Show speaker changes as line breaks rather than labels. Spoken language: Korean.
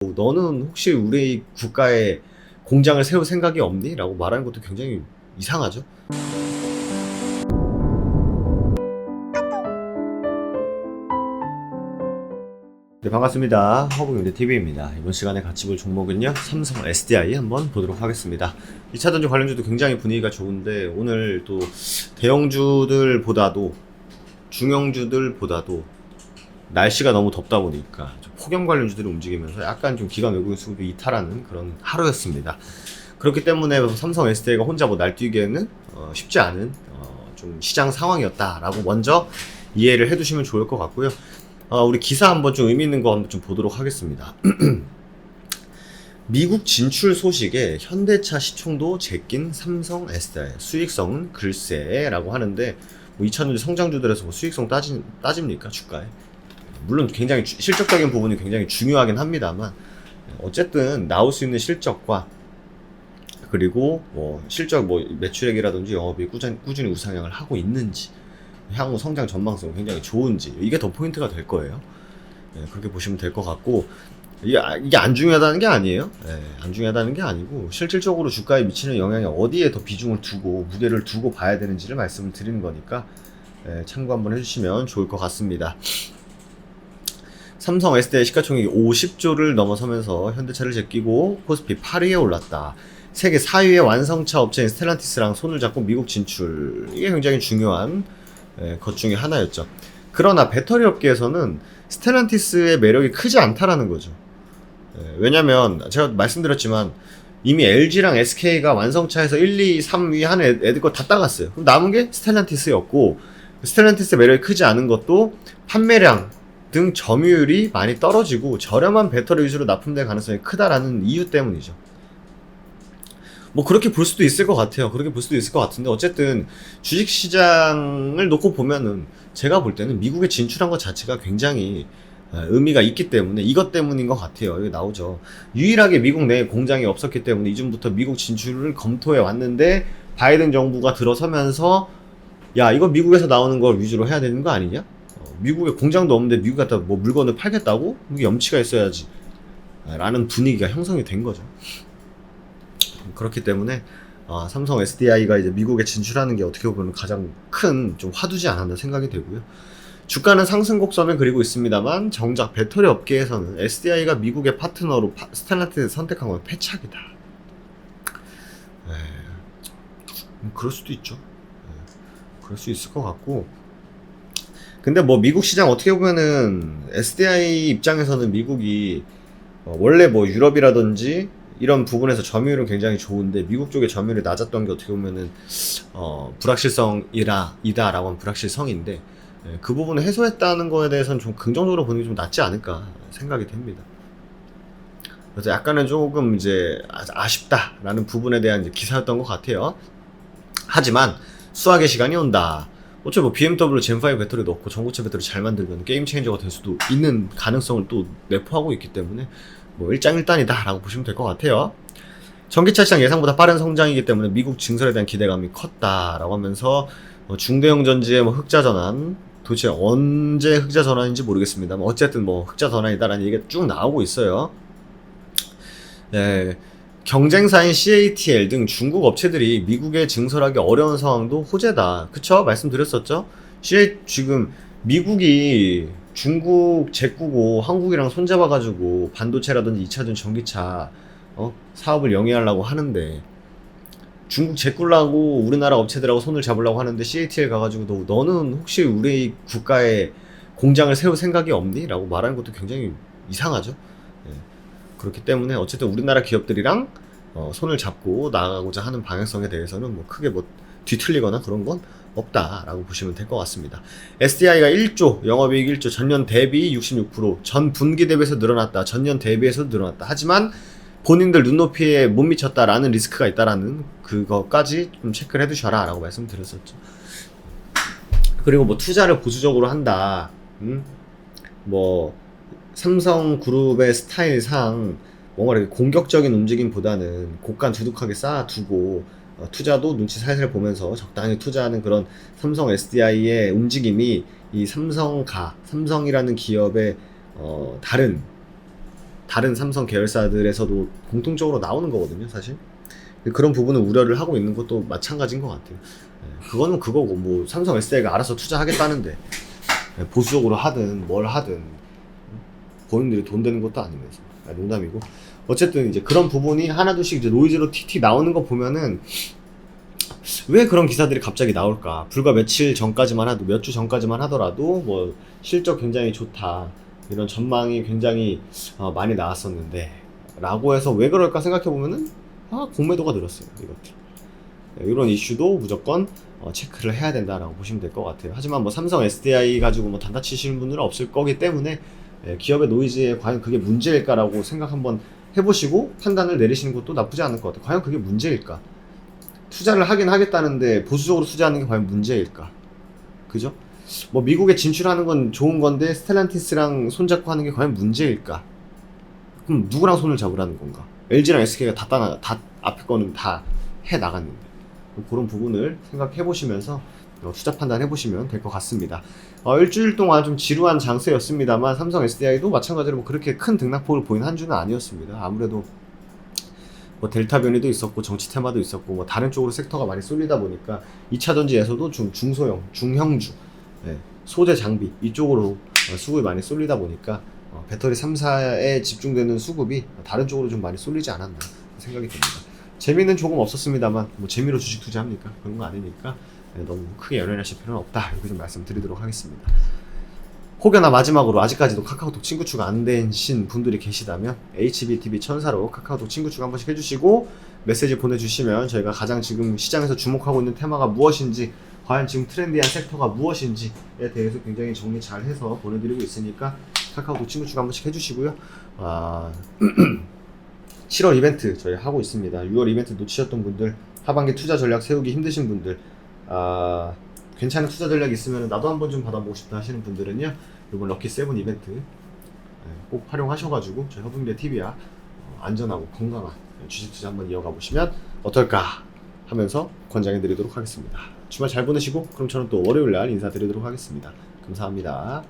너는 혹시 우리 국가에 공장을 세울 생각이 없니? 라고 말하는 것도 굉장히 이상하죠. 네, 반갑습니다. 허브경제TV입니다. 이번 시간에 같이 볼 종목은요, 삼성 SDI 한번 보도록 하겠습니다. 2차전지 관련주도 굉장히 분위기가 좋은데, 오늘 또 대형주들보다도 중형주들보다도 날씨가 너무 덥다 보니까 좀 폭염 관련주들이 움직이면서 약간 좀 기관 외국인 수급이 이탈하는 그런 하루였습니다. 그렇기 때문에 삼성 SDI가 혼자 뭐 날뛰기에는 쉽지 않은 좀 시장 상황이었다라고 먼저 이해를 해두시면 좋을 것 같고요. 우리 기사 한번 좀 의미 있는 거 한번 좀 보도록 하겠습니다. 미국 진출 소식에 현대차 시총도 제낀 삼성 SDI 수익성은 글쎄라고 하는데, 뭐 2차전지 성장주들에서 뭐 수익성 따집니까 주가에? 물론 굉장히 실적적인 부분이 굉장히 중요하긴 합니다만, 어쨌든 나올 수 있는 실적과 그리고 뭐 실적 뭐 매출액이라든지 영업이 꾸준히 우상향을 하고 있는지, 향후 성장 전망성이 굉장히 좋은지, 이게 더 포인트가 될 거예요. 그렇게 보시면 될 것 같고, 이게 안 중요하다는 게 아니에요. 안 중요하다는 게 아니고, 실질적으로 주가에 미치는 영향이 어디에 더 비중을 두고 무게를 두고 봐야 되는지를 말씀을 드리는 거니까 참고 한번 해주시면 좋을 것 같습니다. 삼성 SDI 시가총액이 50조를 넘어서면서 현대차를 제끼고 코스피 8위에 올랐다. 세계 4위의 완성차 업체인 스텔란티스랑 손을 잡고 미국 진출, 이게 굉장히 중요한 것 중에 하나였죠. 그러나 배터리 업계에서는 스텔란티스의 매력이 크지 않다라는 거죠. 왜냐면 제가 말씀드렸지만 이미 LG랑 SK가 완성차에서 1, 2, 3위 한 애들 거 다 따갔어요. 그럼 남은 게 스텔란티스였고, 스텔란티스의 매력이 크지 않은 것도 판매량 등 점유율이 많이 떨어지고 저렴한 배터리 위주로 납품될 가능성이 크다라는 이유 때문이죠. 뭐 그렇게 볼 수도 있을 것 같아요. 그렇게 볼 수도 있을 것 같은데, 어쨌든 주식시장을 놓고 보면은 제가 볼 때는 미국에 진출한 것 자체가 굉장히 의미가 있기 때문에 이것 때문인 것 같아요. 여기 나오죠. 유일하게 미국 내에 공장이 없었기 때문에 이전부터 미국 진출을 검토해 왔는데, 바이든 정부가 들어서면서 야, 이거 미국에서 나오는 걸 위주로 해야 되는 거 아니냐? 미국에 공장도 없는데 미국 갖다 뭐 물건을 팔겠다고? 미국 염치가 있어야지 라는 분위기가 형성이 된 거죠. 그렇기 때문에 삼성 SDI가 이제 미국에 진출하는 게 어떻게 보면 가장 큰 좀 화두지 않았나 생각이 되고요. 주가는 상승 곡선을 그리고 있습니다만, 정작 배터리 업계에서는 SDI가 미국의 파트너로 스텔란티스를 선택한 건 패착이다. 그럴 수도 있죠. 그럴 수 있을 것 같고, 근데 뭐 미국 시장 어떻게 보면은 SDI 입장에서는 미국이 원래 뭐 유럽이라든지 이런 부분에서 점유율은 굉장히 좋은데, 미국 쪽에 점유율이 낮았던 게 어떻게 보면은 이다라고 하면 불확실성인데, 그 부분을 해소했다는 거에 대해서는 좀 긍정적으로 보는 게 좀 낫지 않을까 생각이 됩니다. 그래서 약간은 조금 이제 아쉽다라는 부분에 대한 이제 기사였던 것 같아요. 하지만 수학의 시간이 온다. 어차피 뭐 BMW 젠5 배터리 넣고 전고체 배터리 잘 만들면 게임 체인저가 될 수도 있는 가능성을 또 내포하고 있기 때문에 뭐 일장일단이다 라고 보시면 될 것 같아요. 전기차 시장 예상보다 빠른 성장이기 때문에 미국 증설에 대한 기대감이 컸다라고 하면서 중대형 전지의 뭐 흑자 전환, 도대체 언제 흑자 전환인지 모르겠습니다만 어쨌든 뭐 흑자 전환이다라는 얘기가 쭉 나오고 있어요. 경쟁사인 CATL 등 중국 업체들이 미국에 증설하기 어려운 상황도 호재다. 그쵸? 말씀드렸었죠? 지금 미국이 중국 제꾸고 한국이랑 손잡아가지고 반도체라든지 2차전 전기차 사업을 영위하려고 하는데, 중국 제꾸려고 우리나라 업체들하고 손을 잡으려고 하는데 CATL 가가지고 너는 혹시 우리 국가에 공장을 세울 생각이 없니? 라고 말하는 것도 굉장히 이상하죠. 그렇기 때문에 어쨌든 우리나라 기업들이랑 손을 잡고 나아가고자 하는 방향성에 대해서는 뭐 크게 뭐 뒤틀리거나 그런 건 없다라고 보시면 될 것 같습니다. SDI가 1조, 영업이익 1조, 전년 대비 66%, 전 분기 대비해서 늘어났다, 전년 대비해서 늘어났다. 하지만 본인들 눈높이에 못 미쳤다라는 리스크가 있다라는 그거까지 좀 체크를 해두셔라 라고 말씀드렸었죠. 그리고 뭐 투자를 보수적으로 한다. 뭐 삼성그룹의 스타일상 뭔가 이렇게 공격적인 움직임보다는 곡간 두둑하게 쌓아두고 투자도 눈치 살살 보면서 적당히 투자하는 그런 삼성 SDI의 움직임이 이 삼성이라는 기업의 다른 다른 삼성 계열사들에서도 공통적으로 나오는 거거든요, 사실. 그런 부분을 우려를 하고 있는 것도 마찬가지인 것 같아요. 그거는 그거고, 뭐 삼성 SDI가 알아서 투자하겠다는데 보수적으로 하든 뭘 하든 본인들이 돈 되는 것도 아니면서. 농담이고. 어쨌든 이제 그런 부분이 하나둘씩 이제 노이즈로 틱틱 나오는 거 보면은 왜 그런 기사들이 갑자기 나올까? 불과 며칠 전까지만 하도 몇 주 전까지만 하더라도 뭐 실적 굉장히 좋다, 이런 전망이 굉장히 많이 나왔었는데 라고 해서 왜 그럴까 생각해 보면은 공매도가 늘었어요, 이것들. 이런 이슈도 무조건 체크를 해야 된다라고 보시면 될 것 같아요. 하지만 뭐 삼성 SDI 가지고 뭐 단타 치시는 분들은 없을 거기 때문에 기업의 노이즈에 과연 그게 문제일까라고 생각 한번 해보시고 판단을 내리시는 것도 나쁘지 않을 것 같아요. 과연 그게 문제일까? 투자를 하긴 하겠다는데 보수적으로 투자하는 게 과연 문제일까? 그죠? 뭐 미국에 진출하는 건 좋은 건데 스텔란티스랑 손잡고 하는 게 과연 문제일까? 그럼 누구랑 손을 잡으라는 건가? LG랑 SK가 다 앞에 거는 다 해 나갔는데. 그런 부분을 생각해 보시면서 투자 판단해 보시면 될 것 같습니다. 일주일 동안 좀 지루한 장세였습니다만 삼성 SDI도 마찬가지로 뭐 그렇게 큰 등락폭을 보인 한 주는 아니었습니다. 아무래도 뭐 델타 변이도 있었고 정치 테마도 있었고 뭐 다른 쪽으로 섹터가 많이 쏠리다 보니까 2차 전지에서도 좀 중소형, 중형주, 소재 장비 이쪽으로 수급이 많이 쏠리다 보니까 배터리 3사에 집중되는 수급이 다른 쪽으로 좀 많이 쏠리지 않았나 생각이 듭니다. 재미는 조금 없었습니다만 뭐 재미로 주식 투자합니까? 그런 거 아니니까 너무 크게 연연하실 필요는 없다, 이렇게 좀 말씀드리도록 하겠습니다. 혹여나 마지막으로 아직까지도 카카오톡 친구 추가 안 되신 분들이 계시다면 HBTV 천사로 카카오톡 친구 추가 한 번씩 해주시고 메시지 보내주시면 저희가 가장 지금 시장에서 주목하고 있는 테마가 무엇인지, 과연 지금 트렌디한 섹터가 무엇인지에 대해서 굉장히 정리 잘 해서 보내드리고 있으니까 카카오톡 친구 추가 한 번씩 해주시고요. 7월 이벤트 저희 하고 있습니다. 6월 이벤트 놓치셨던 분들, 하반기 투자 전략 세우기 힘드신 분들, 괜찮은 투자 전략 있으면 나도 한번 좀 받아보고 싶다 하시는 분들은요, 이번 럭키 세븐 이벤트 꼭 활용하셔가지고 저희 허브미래 TV야 안전하고 건강한 주식 투자 한번 이어가 보시면 어떨까 하면서 권장해 드리도록 하겠습니다. 주말 잘 보내시고 그럼 저는 또 월요일 날 인사드리도록 하겠습니다. 감사합니다.